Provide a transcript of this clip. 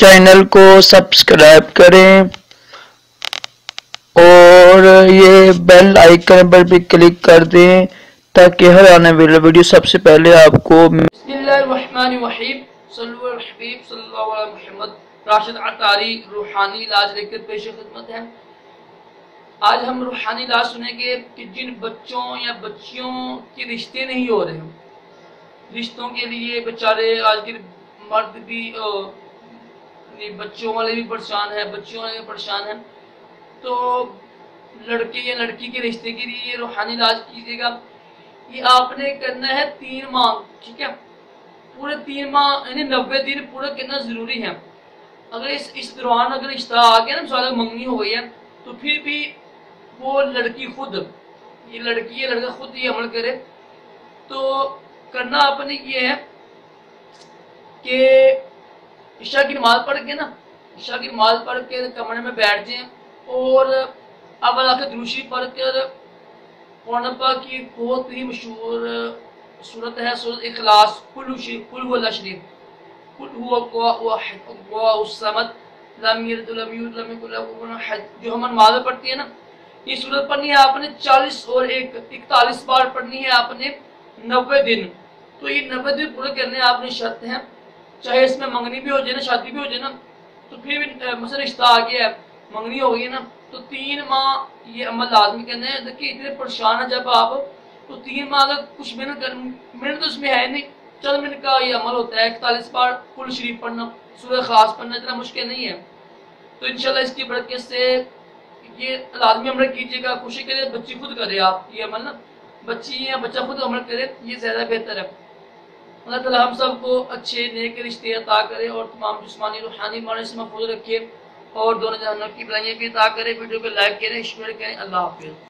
Channel کو subscribe کریں اور یہ بیل آئیکن پر بھی کلک کر دیں تاکہ ہر آنے والی ویڈیو سب سے پہلے آپ کو بسم اللہ الرحمن الرحیم صلو علی الحبیب صلی اللہ علیہ محمد راشد عطاری روحانی علاج لے کر پیش خدمت ہے۔ آج ہم روحانی علاج سنیں گے کہ جن بچوں یا بچیوں کے رشتے نہیں ہو رہے ہیں، رشتوں کے لیے بیچارے آج کے مرد بھی بچوں والے بھی پریشان ہیں، بچیوں والے بھی پریشان ہیں، تو لڑکے یا لڑکی کے رشتے کے لیے روحانی علاج کیجیے گا۔ یہ آپ نے کرنا ہے 3 ماہ، ٹھیک ہے، پورے 3 ماہ یعنی 90 دن پورا کرنا ضروری ہے۔ اگر اس دوران اگر رشتہ آ گیا نا، مثال منگنی ہو گئی ہے، تو پھر بھی وہ لڑکی خود، یہ لڑکی یا لڑکا خود یہ عمل کرے، تو کرنا آپ نے یہ ہے کہ عشاء کی نماز پڑھ کے نا، عشاء کی نماز پڑھ کے کمرے میں بیٹھ جائیں اور اول آخر درود شریف پڑھ کر قرآن پاک کی بہت ہی مشہور سورت ہے سورت اخلاص، قل هو اللہ شریف، قل هو اللہ الصمد لم یلد ولم یولد ولم یکن لہ کفوا احد، جو ہم نماز پڑھتی ہے نا، یہ سورت پڑھنی ہے آپ نے 40 اور 41 بار پڑھنی ہے آپ نے 90 دن۔ تو یہ 90 دن پورے کرنے آپ نے شرط ہیں، چاہے اس میں منگنی بھی ہو جائے نا، شادی بھی ہو جائے نا، تو پھر بھی مثلا رشتہ آ گیا ہے، منگنی ہو گئی نا، تو 3 ماہ یہ عمل لازمی کرنا ہے۔ دیکھیے اتنے پریشان ہیں جب آپ، تو 3 ماہ اگر کچھ منٹ تو اس میں ہے نہیں، چند منٹ کا یہ عمل ہوتا ہے، 41 بار قل شریف پڑھنا، سورہ خاص پڑھنا اتنا مشکل نہیں ہے۔ تو انشاءاللہ اس کی برکت سے یہ لازمی عمل کیجیے گا، کوشش کرے بچی خود کرے، آپ یہ عمل نا بچی یا بچہ خود عمل کرے، یہ زیادہ بہتر ہے۔ اللہ تعالیٰ ہم سب کو اچھے نیک رشتے عطا کرے اور تمام جسمانی روحانی معنی سے محفوظ رکھے اور دونوں جہنم کی بلائیاں بھی عطا کرے۔ ویڈیو کو لائک کریں، شیئر کریں۔ اللہ حافظ۔